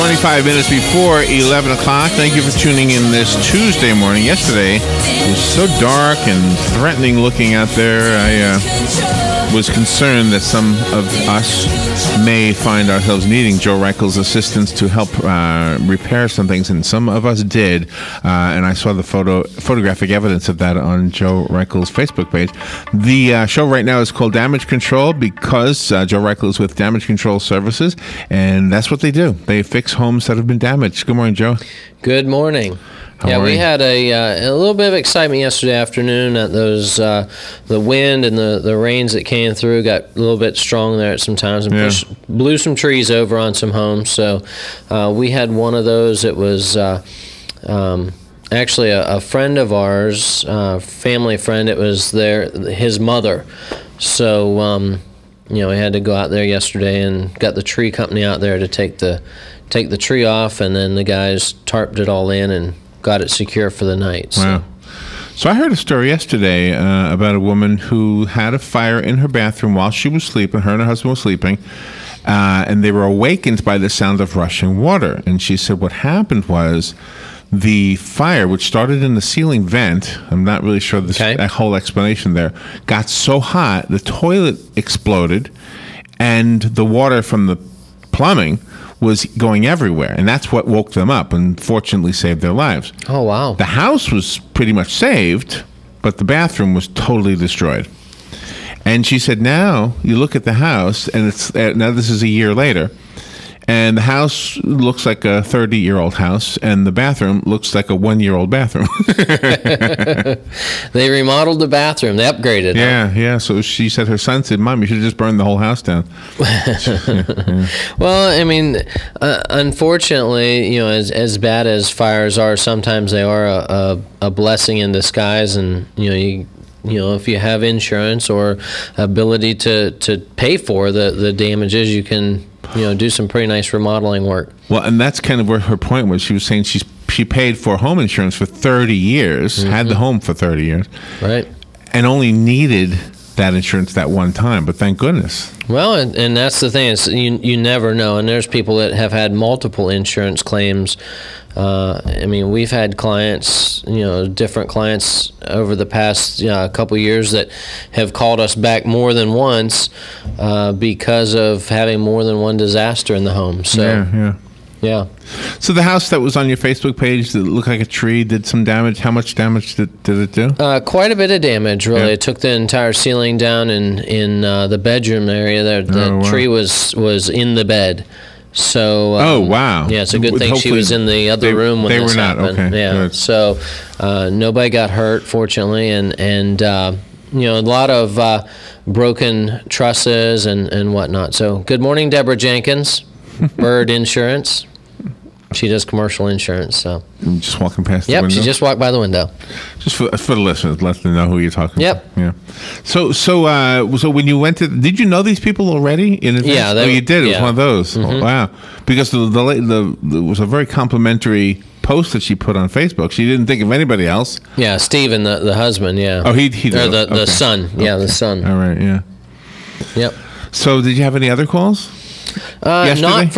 25 minutes before 11 o'clock. Thank you for tuning in this Tuesday morning. Yesterday, it was so dark and threatening looking out there. I was concerned that some of us may find ourselves needing Joe Reichel's assistance to help repair some things, and some of us did. And I saw the photographic evidence of that on Joe Reichel's Facebook page. The show right now is called Damage Control because Joe Reichel is with Damage Control Services, and that's what they do. They fix homes that have been damaged. Good morning, Joe. Good morning. We had a little bit of excitement yesterday afternoon at those the wind and the rains that came through got a little bit strong there at some times and blew some trees over on some homes. So we had one of those. It was actually a friend of ours, family friend. It was his mother. So we had to go out there yesterday and got the tree company out there to take the tree off, and then the guys tarped it all in and got it secure for the night. So. Wow. So I heard a story yesterday about a woman who had a fire in her bathroom while she was sleeping. Her and her husband were sleeping, and they were awakened by the sound of rushing water. And she said what happened was the fire, which started in the ceiling vent, I'm not really sure that whole explanation there, got so hot, the toilet exploded, and the water from the plumbing was going everywhere, and that's what woke them up and fortunately saved their lives. Oh, wow. The house was pretty much saved, but the bathroom was totally destroyed. And she said, now you look at the house, and it's now this is a year later, and the house looks like a 30-year-old house, and the bathroom looks like a 1-year-old bathroom. They remodeled the bathroom. They upgraded. Yeah. So she said her son said, "Mom, you should have just burned the whole house down." Well, I mean, unfortunately, as bad as fires are, sometimes they are a blessing in disguise, and if you have insurance or ability to pay for the damages, you can do some pretty nice remodeling work. Well, and that's kind of where her point was. She was saying she paid for home insurance for 30 years, had the home for 30 years, right, and only needed that insurance that one time. But thank goodness. Well, and that's the thing is you never know, and there's people that have had multiple insurance claims. I mean, we've had clients, different clients over the past couple of years that have called us back more than once because of having more than one disaster in the home. So, yeah. So the house that was on your Facebook page that looked like a tree did some damage. How much damage did it do? Quite a bit of damage, really. It took the entire ceiling down in the bedroom area. The tree was in the bed. So wow. Yeah, it's a good thing she was in the other room when this happened. Okay, yeah. Good. So nobody got hurt, fortunately, and a lot of broken trusses and whatnot. So good morning, Deborah Jenkins, Bird Insurance. She does commercial insurance. So just walking past the window. Yep, she just walked by the window. Just for the listeners, let them know who you're talking to. Yep. Yeah. So when you went to, did you know these people already in advance? Yeah. You did. It was one of those. Oh, wow. Because there was a very complimentary post that she put on Facebook. She didn't think of anybody else. Yeah, Stephen, the husband. Yeah. Oh, he did. Or the son. Okay. Yeah, the son. All right. Yeah. Yep. So did you have any other calls? Not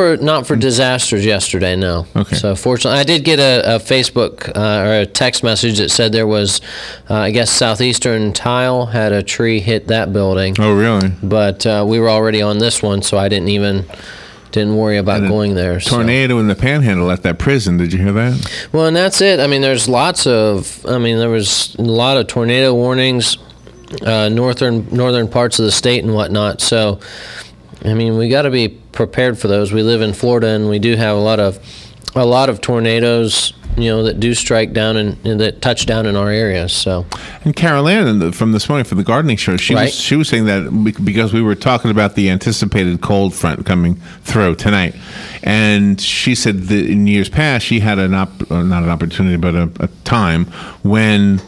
for disasters yesterday, no. Okay. So fortunately, I did get a Facebook or a text message that said there was, I guess, Southeastern Tile had a tree hit that building. Oh, really? But we were already on this one, so I didn't worry about going there. Tornado in the Panhandle at that prison. Did you hear that? Well, and that's it. I mean, there was a lot of tornado warnings, northern parts of the state and whatnot. So, I mean, we got to be prepared for those. We live in Florida, and we do have a lot of tornadoes, that do strike down and that touch down in our area. So, and Carol Ann from this morning for the gardening show, she was saying that because we were talking about the anticipated cold front coming through tonight, and she said that in years past she had not an opportunity, but a time when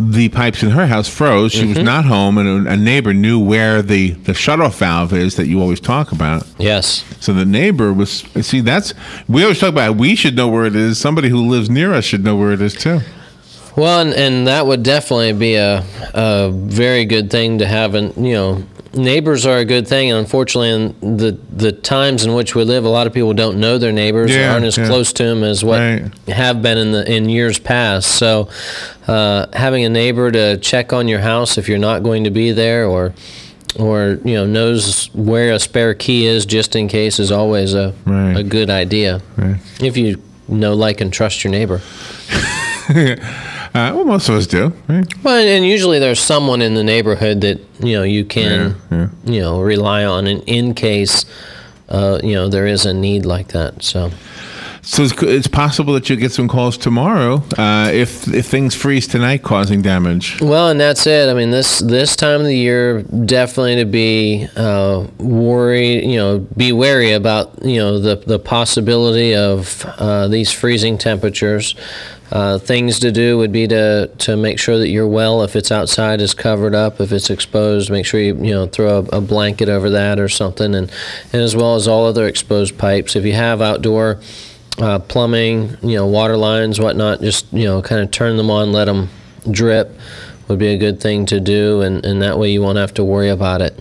the pipes in her house froze. She was not home, and a neighbor knew where the shutoff valve is that you always talk about. Yes. So the neighbor was, we always talk about we should know where it is. Somebody who lives near us should know where it is too. Well, and that would definitely be a very good thing to have, neighbors are a good thing. Unfortunately, in the times in which we live, a lot of people don't know their neighbors, aren't as close to them as what have been in years past. So having a neighbor to check on your house if you're not going to be there, or knows where a spare key is just in case, is always a good idea. If you know, like, and trust your neighbor. Well, most of us do, right? Well, and usually there's someone in the neighborhood that you can rely on in case there is a need like that. So it's possible that you'll get some calls tomorrow if things freeze tonight, causing damage. Well, and that's it. I mean, this time of the year, definitely to be worried. Be wary about the possibility of these freezing temperatures. Things to do would be to make sure that your well, if it's outside, is covered up. If it's exposed, make sure you throw a blanket over that or something, and as well as all other exposed pipes. If you have outdoor plumbing, water lines, whatnot, just kind of turn them on, let them drip, would be a good thing to do, and that way you won't have to worry about it.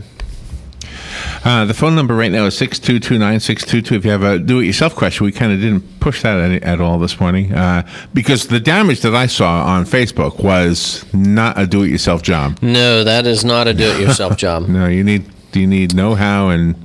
The phone number right now is 622-9622. If you have a do-it-yourself question, we kind of didn't push that at all this morning because the damage that I saw on Facebook was not a do-it-yourself job. No, that is not a do-it-yourself job. No, you need know-how and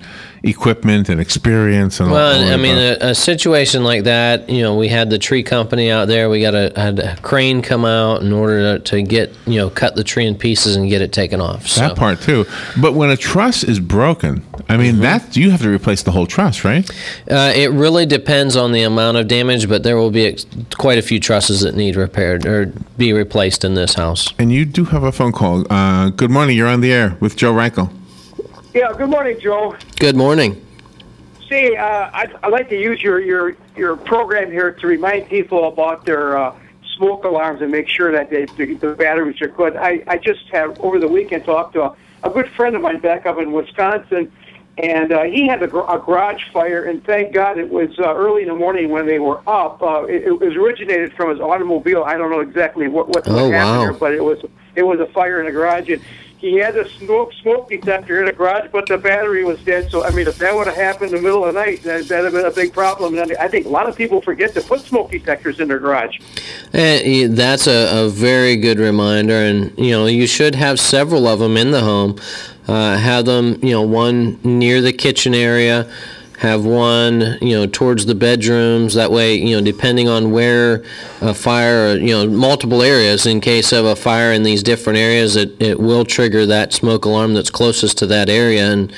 equipment and experience and all well, that. I mean, a situation like that, we had the tree company out there. We had a crane come out in order to get, cut the tree in pieces and get it taken off. So. That part too. But when a truss is broken, I mean, that you have to replace the whole truss, right? It really depends on the amount of damage, but there will be quite a few trusses that need repaired or be replaced in this house. And you do have a phone call. Good morning. You're on the air with Joe Reichel. Yeah, good morning, Joe. Good morning. See, I'd like to use your program here to remind people about their smoke alarms and make sure that the batteries are good. I just have, over the weekend, talked to a good friend of mine back up in Wisconsin, and he had a garage fire, and thank God it was early in the morning when they were up. It was originated from his automobile. I don't know exactly what happened there, but it was a fire in the garage, and he had a smoke detector in the garage, but the battery was dead. So, I mean, if that would have happened in the middle of the night, that'd have been a big problem. And I think a lot of people forget to put smoke detectors in their garage. That's a very good reminder. And, you should have several of them in the home. Have them, one near the kitchen area. Have one, towards the bedrooms. That way, depending on where a fire, multiple areas, in case of a fire in these different areas, it will trigger that smoke alarm that's closest to that area. And,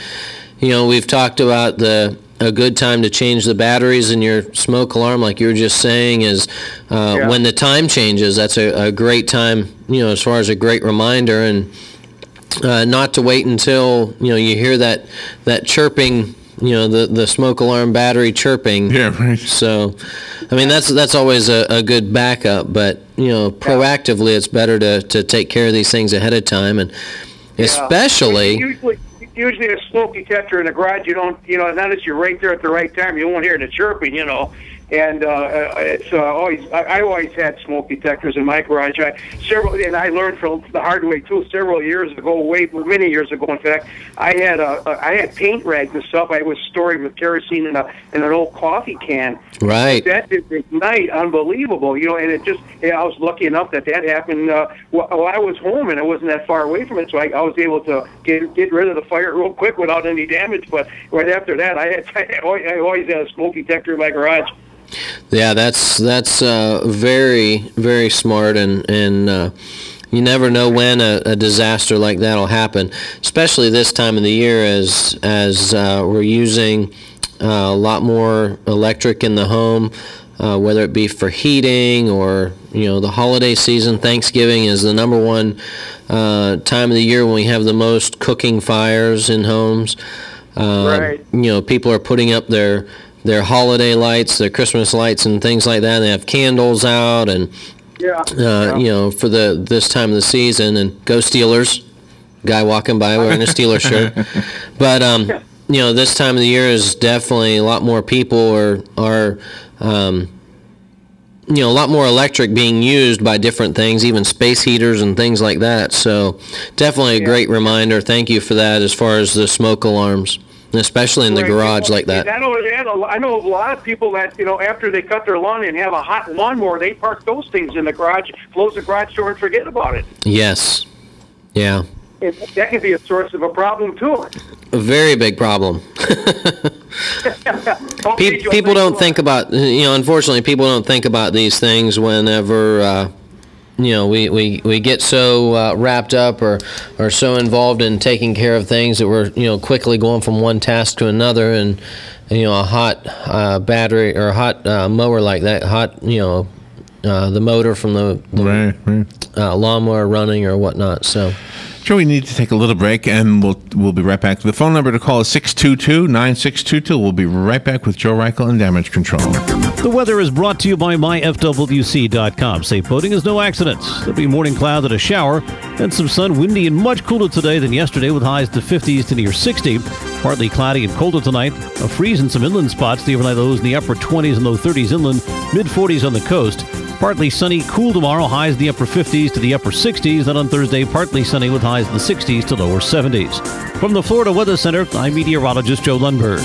we've talked about a good time to change the batteries in your smoke alarm, like you were just saying, is when the time changes. That's a great time, as far as a great reminder, and not to wait until, you hear that chirping, the smoke alarm battery chirping. Yeah, right. So, I mean, that's always a good backup, but, proactively it's better to take care of these things ahead of time, and especially... Usually a smoke detector in the garage, you don't, not as you're right there at the right time, you won't hear the chirping, And it's always. I always had smoke detectors in my garage. And I learned from the hard way too. Several years ago, many years ago, in fact, I had paint rags and stuff. I was storing with kerosene in an old coffee can. Right. That did ignite, unbelievable. And it just. I was lucky enough that happened while I was home, and I wasn't that far away from it, so I was able to get rid of the fire real quick without any damage. But right after that, I always had a smoke detector in my garage. Yeah, that's very, very smart, and you never know when a disaster like that will happen, especially this time of the year as we're using a lot more electric in the home, whether it be for heating or the holiday season. Thanksgiving is the number one time of the year when we have the most cooking fires in homes. Right. People are putting up their holiday lights, their Christmas lights and things like that. They have candles out, and for this time of the season. And go Steelers! Guy walking by wearing a Steelers shirt. But this time of the year is definitely a lot more people are a lot more electric being used by different things, even space heaters and things like that. So definitely a great reminder. Thank you for that as far as the smoke alarms, especially in the garage like that. I know a lot of people that, after they cut their lawn and have a hot lawnmower, they park those things in the garage, close the garage door, and forget about it. Yes. Yeah. That can be a source of a problem, too. A very big problem. People don't think about, unfortunately, people don't think about these things whenever, we get so wrapped up or so involved in taking care of things that we're, quickly going from one task to another. And, a hot battery or a hot mower like that, the motor from the lawnmower running or whatnot. So. Sure, we need to take a little break, and we'll be right back. The phone number to call is 622-9622. We'll be right back with Joe Reichel and Damage Control. The weather is brought to you by myfwc.com. Safe boating is no accidents. There'll be morning clouds and a shower, and some sun, windy and much cooler today than yesterday with highs to 50s to near 60. Partly cloudy and colder tonight. A freeze in some inland spots. The overnight lows in the upper 20s and low 30s inland, mid 40s on the coast. Partly sunny, cool tomorrow, highs in the upper 50s to the upper 60s. Then on Thursday, partly sunny with highs in the 60s to lower 70s. From the Florida Weather Center, I'm meteorologist Joe Lundberg.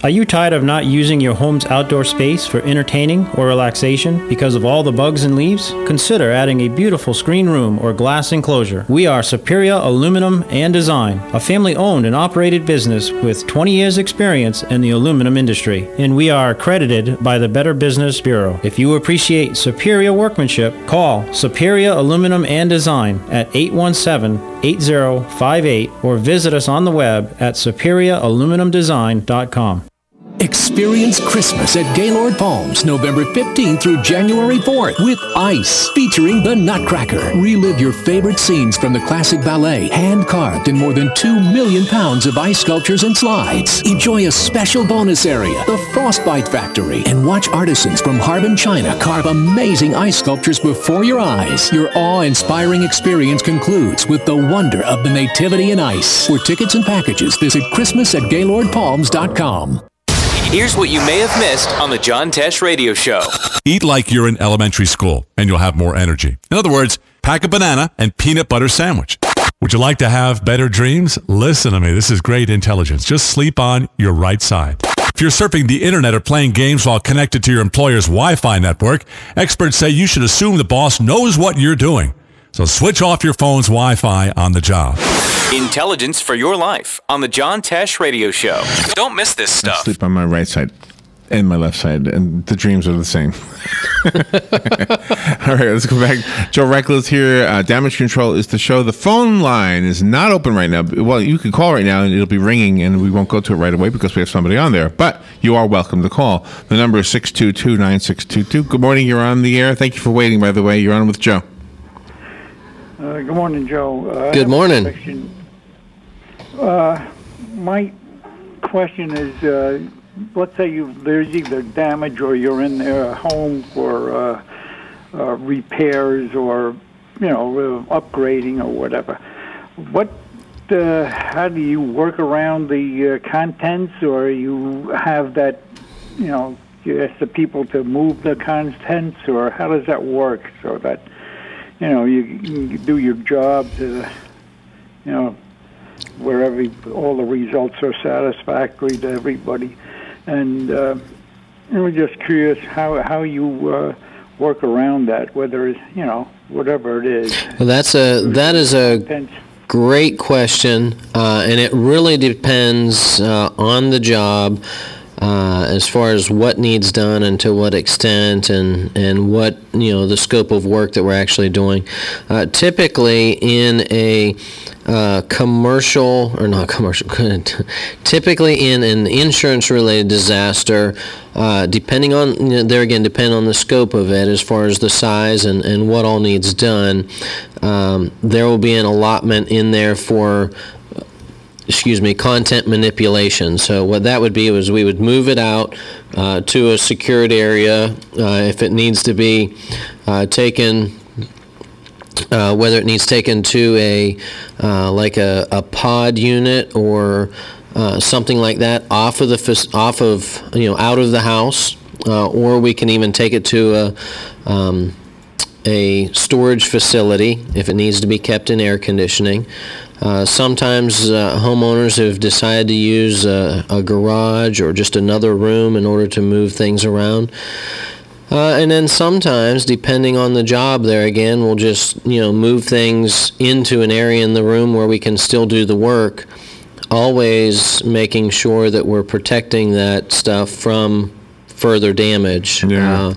Are you tired of not using your home's outdoor space for entertaining or relaxation because of all the bugs and leaves? Consider adding a beautiful screen room or glass enclosure. We are Superior Aluminum and Design, a family-owned and operated business with 20 years experience in the aluminum industry, and we are accredited by the Better Business Bureau. If you appreciate superior workmanship, call Superior Aluminum and Design at 817-8058 or visit us on the web at superiораluminumdesign.com. Experience Christmas at Gaylord Palms, November 15th through January 4th with Ice, featuring the Nutcracker. Relive your favorite scenes from the classic ballet, hand-carved in more than 2 million pounds of ice sculptures and slides. Enjoy a special bonus area, the Frostbite Factory, and watch artisans from Harbin, China carve amazing ice sculptures before your eyes. Your awe-inspiring experience concludes with the wonder of the Nativity in Ice. For tickets and packages, visit christmas@gaylordpalms.com. Here's what you may have missed on the John Tesh Radio Show. Eat like you're in elementary school, and you'll have more energy. In other words, pack a banana and peanut butter sandwich. Would you like to have better dreams? Listen to me. This is great intelligence. Just sleep on your right side. If you're surfing the internet or playing games while connected to your employer's Wi-Fi network, experts say you should assume the boss knows what you're doing. So switch off your phone's Wi-Fi on the job. Intelligence for your life on the John Tesh Radio Show. Don't miss this stuff. I sleep on my right side and my left side, and the dreams are the same. All right, let's go back. Joe Reichel is here. Damage Control is the show. The phone line is not open right now. Well, you can call right now, and it'll be ringing, and we won't go to it right away because we have somebody on there. But you are welcome to call. The number is 622-9622. Good morning. You're on the air. Thank you for waiting, by the way. You're on with Joe. Good morning, Joe. Good morning. My question is, let's say there's either damage or you're in their home for repairs or, upgrading or whatever. How do you work around the contents, or you have that, you ask the people to move the contents, or how does that work so that, you do your job to, where all the results are satisfactory to everybody. And we're just curious how you work around that, whether it's, whatever it is. Well, that is a great question, and it really depends on the job. As far as what needs done and to what extent, and what the scope of work that we're actually doing. Typically in a typically in an insurance-related disaster, depending on depend on the scope of it as far as the size and what all needs done. There will be an allotment in there for content manipulation. So what that would be is we would move it out to a secured area if it needs to be taken, whether it needs taken to a pod unit or something like that, out of the house. or we can even take it to a storage facility if it needs to be kept in air conditioning. Sometimes homeowners have decided to use a garage or just another room in order to move things around. And then sometimes, depending on the job there again, we'll just, move things into an area in the room where we can still do the work, always making sure that we're protecting that stuff from further damage. Yeah.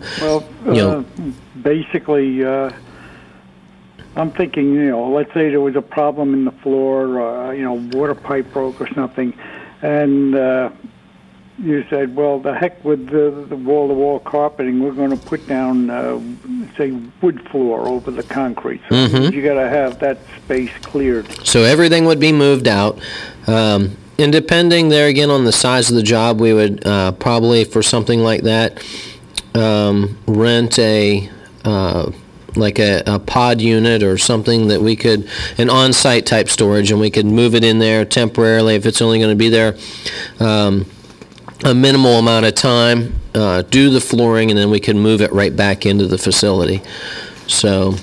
Basically, I'm thinking, let's say there was a problem in the floor, water pipe broke or something, and you said, well, the heck with the wall-to-wall carpeting, we're going to put down, say, wood floor over the concrete. So you got to have that space cleared. So everything would be moved out. And depending there again on the size of the job, we would probably, for something like that, rent a pod unit or something that we could, an on-site type storage, and we could move it in there temporarily if it's only going to be there a minimal amount of time, do the flooring, and then we can move it right back into the facility. So,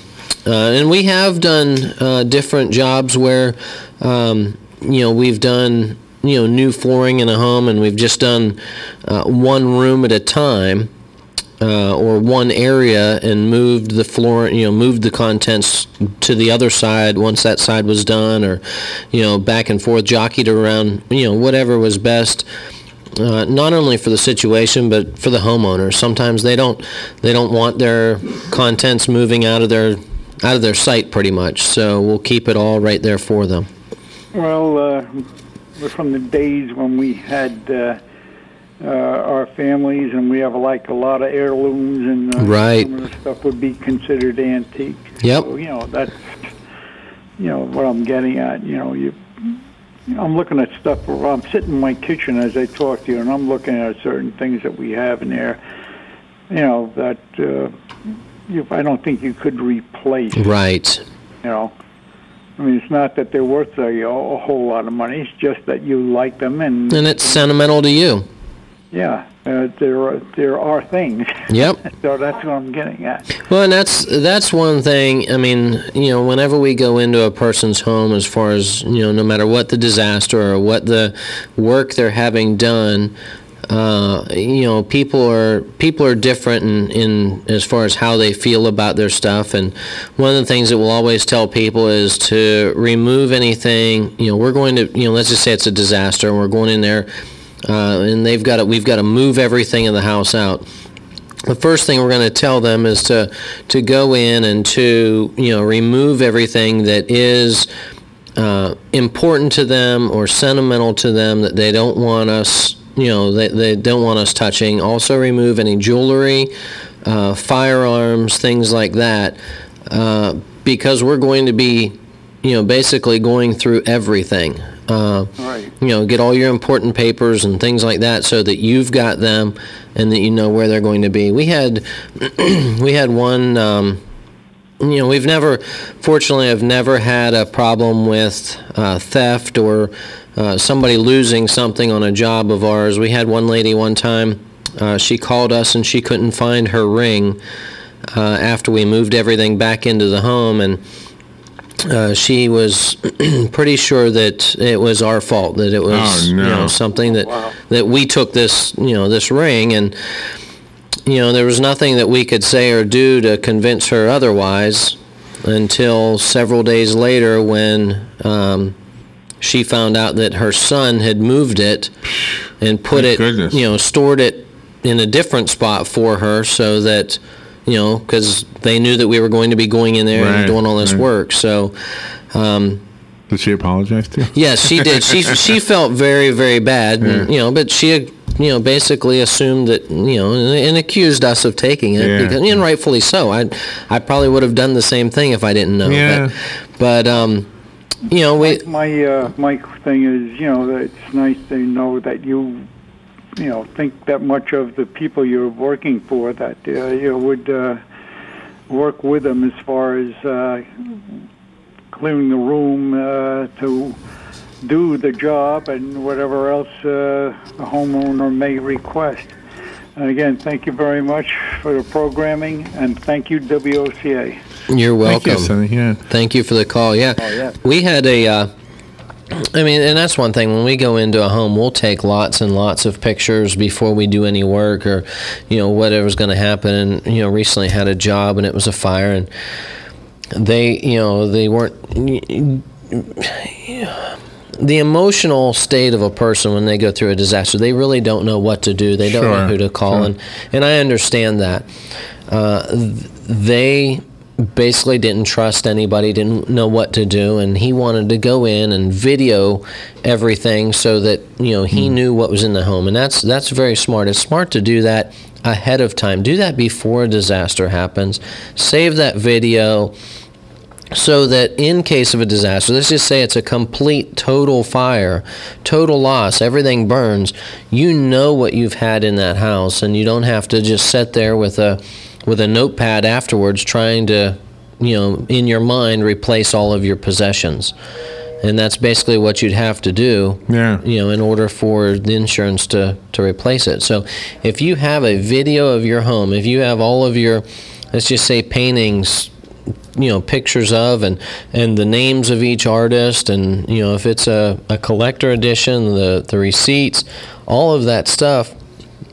and we have done different jobs where, we've done, new flooring in a home, and we've just done one room at a time, or one area, and moved the floor, moved the contents to the other side once that side was done, or, back and forth, jockeyed around, whatever was best. Not only for the situation, but for the homeowner. Sometimes they don't want their contents moving out of their site pretty much. So we'll keep it all right there for them. Well, we're from the days when we had our families, and we have like a lot of heirlooms, and right. Some of the stuff would be considered antique. Yep. So, that's what I'm getting at. I'm looking at stuff. I'm sitting in my kitchen as I talk to you, and I'm looking at certain things that we have in there, that I don't think you could replace. Right. I mean, it's not that they're worth a whole lot of money. It's just that you like them, and it's sentimental to you. Yeah, there are things. Yep. So that's what I'm getting at. Well, and that's one thing. I mean, whenever we go into a person's home, as far as no matter what the disaster or what the work they're having done, people are different in as far as how they feel about their stuff. And one of the things that we'll always tell people is to remove anything. We're going to let's just say it's a disaster, and we're going in there. And we've got to move everything in the house out. The first thing we're going to tell them is to go in and to remove everything that is important to them or sentimental to them that they don't want us they don't want us touching. Also remove any jewelry, firearms, things like that, because we're going to be basically going through everything. Right. Get all your important papers and things like that so that you've got them and that you know where they're going to be. We had one, fortunately I've never had a problem with theft or somebody losing something on a job of ours. We had one lady one time, she called us and she couldn't find her ring after we moved everything back into the home, and she was pretty sure that it was our fault, that it was something that we took this this ring, and there was nothing that we could say or do to convince her otherwise until several days later when she found out that her son had moved it and put it, stored it in a different spot for her so that because they knew that we were going to be going in there and doing all this work. So, did she apologize to you? Yes, she did. She felt very, very bad, and, but she, basically assumed that, and accused us of taking it, because, and rightfully so. I probably would have done the same thing if I didn't know. Yeah. But my thing is, that it's nice to know that you think that much of the people you're working for, that you would work with them as far as clearing the room to do the job and whatever else a homeowner may request. And again, thank you very much for the programming, and thank you, WOCA. You're welcome. Thank you, Sonny. Yeah. Thank you for the call. Yeah. Oh, yeah. We had and that's one thing. When we go into a home, we'll take lots and lots of pictures before we do any work or, whatever's going to happen. And, recently had a job and it was a fire, and they weren't... The emotional state of a person when they go through a disaster, they really don't know what to do. They don't know who to call, and I understand that. They basically didn't trust anybody, didn't know what to do, and he wanted to go in and video everything so that he knew what was in the home, and that's very smart. It's smart to do that ahead of time. Do that before a disaster happens. Save that video, so that in case of a disaster, let's just say it's a complete total fire, total loss, everything burns, you know what you've had in that house, and you don't have to just sit there with a notepad afterwards trying to, in your mind, replace all of your possessions. And that's basically what you'd have to do, in order for the insurance to replace it. So if you have a video of your home, if you have all of your, let's just say, paintings, pictures of and the names of each artist, and if it's a collector edition, the receipts, all of that stuff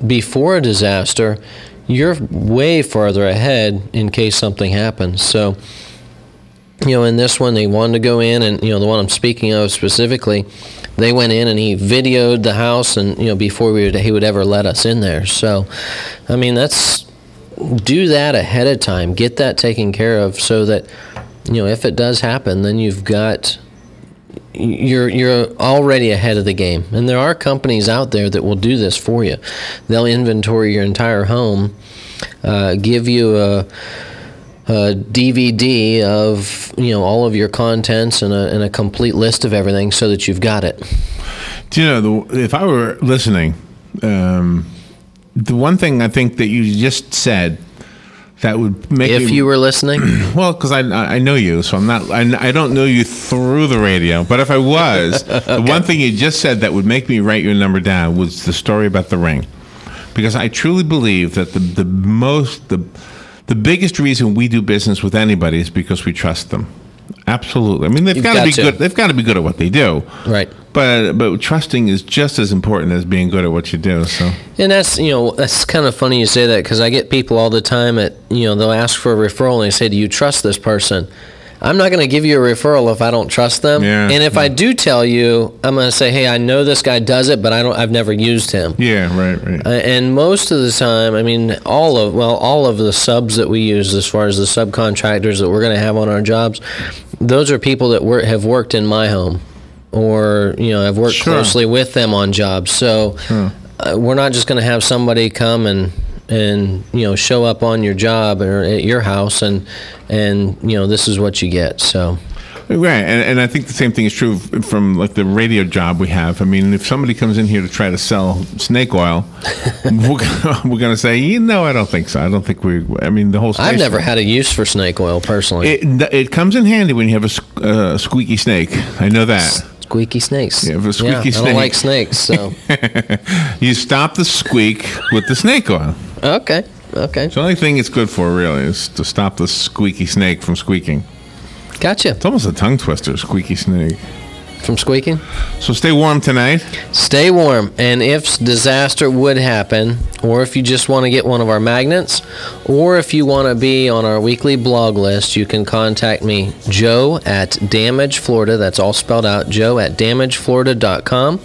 before a disaster, you're way farther ahead in case something happens. So in this one, they wanted to go in, and the one I'm speaking of specifically, they went in and he videoed the house, and before he would ever let us in there. So I mean, do that ahead of time. Get that taken care of so that, if it does happen, then you're already ahead of the game. And there are companies out there that will do this for you. They'll inventory your entire home, give you a DVD of all of your contents and a complete list of everything so that you've got it. Do you know, if I were listening, the one thing I think that you just said that would make if you were listening, well, because I know you, so I'm not. I don't know you through the radio, but if I was, the one thing you just said that would make me write your number down was the story about the ring, because I truly believe that the biggest reason we do business with anybody is because we trust them. Absolutely. I mean, they've got to be good. They've got to be good at what they do. Right. But trusting is just as important as being good at what you do. So. And that's kind of funny you say that, because I get people all the time they'll ask for a referral and they say, "Do you trust this person?" I'm not going to give you a referral if I don't trust them. Yeah. And if I do tell you, I'm going to say, "Hey, I know this guy does it, but I've never used him." Yeah, right. And most of the time, I mean, all of the subs that we use, as far as the subcontractors that we're going to have on our jobs, those are people that have worked in my home, or I've worked closely with them on jobs. So we're not just going to have somebody come and show up on your job or at your house and this is what you get. So right, and I think the same thing is true from like the radio job we have. I mean, if somebody comes in here to try to sell snake oil, we're going to say, I don't think so. I don't think the whole station. I've never had a use for snake oil personally. It comes in handy when you have a squeaky snake. I know that. Squeaky snakes. Yeah, a squeaky snake. I don't like snakes, so. You stop the squeak with the snake oil. Okay. It's the only thing it's good for, really, is to stop the squeaky snake from squeaking. Gotcha. It's almost a tongue twister, squeaky snake. From squeaking? So stay warm tonight. Stay warm. And if disaster would happen, or if you just want to get one of our magnets, or if you want to be on our weekly blog list, you can contact me, Joe at Damage Florida. That's all spelled out, Joe at damageflorida.com.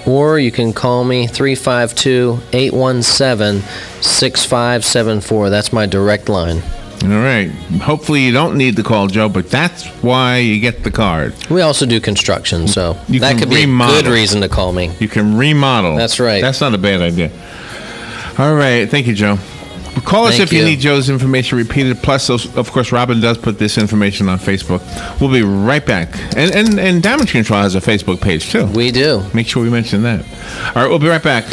Or you can call me 352-817-6574. That's my direct line. All right. Hopefully you don't need to call Joe, but that's why you get the card. We also do construction, so that could be a good reason to call me. You can remodel. That's right. That's not a bad idea. All right. Thank you, Joe. Call us if you need Joe's information repeated. Plus, of course, Robin does put this information on Facebook. We'll be right back. And Damage Control has a Facebook page, too. We do. Make sure we mention that. All right. We'll be right back.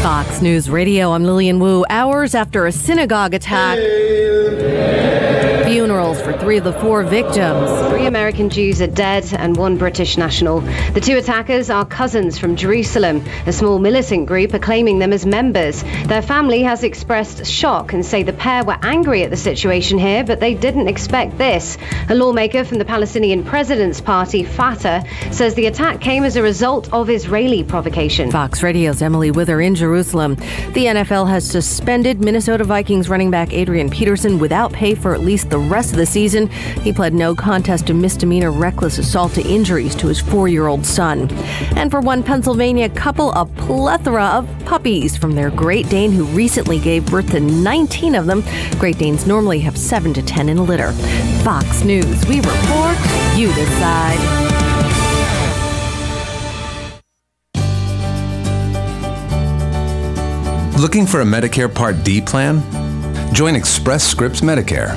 Fox Fox News Radio, I'm Lillian Wu. Hours after a synagogue attack, funerals for 3 of the 4 victims. 3 American Jews are dead and 1 British national. The 2 attackers are cousins from Jerusalem. A small militant group are claiming them as members. Their family has expressed shock and say the pair were angry at the situation here, but they didn't expect this. A lawmaker from the Palestinian President's Party, Fatah, says the attack came as a result of Israeli provocation. Fox Radio's Emily Wither in Jerusalem. The NFL has suspended Minnesota Vikings running back Adrian Peterson without pay for at least the rest of the season. He pled no contest to misdemeanor reckless assault to injuries to his 4-year-old son. And for one Pennsylvania couple, a plethora of puppies from their Great Dane who recently gave birth to 19 of them. Great Danes normally have 7 to 10 in a litter. Fox News, we report, you decide. Looking for a Medicare Part D plan? Join Express Scripts Medicare.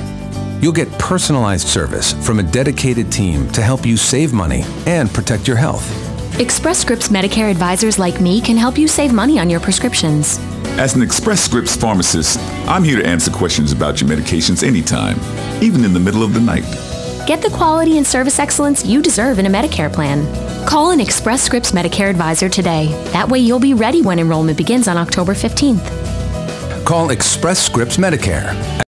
You'll get personalized service from a dedicated team to help you save money and protect your health. Express Scripts Medicare advisors like me can help you save money on your prescriptions. As an Express Scripts pharmacist, I'm here to answer questions about your medications anytime, even in the middle of the night. Get the quality and service excellence you deserve in a Medicare plan. Call an Express Scripts Medicare advisor today. That way you'll be ready when enrollment begins on October 15th. Call Express Scripts Medicare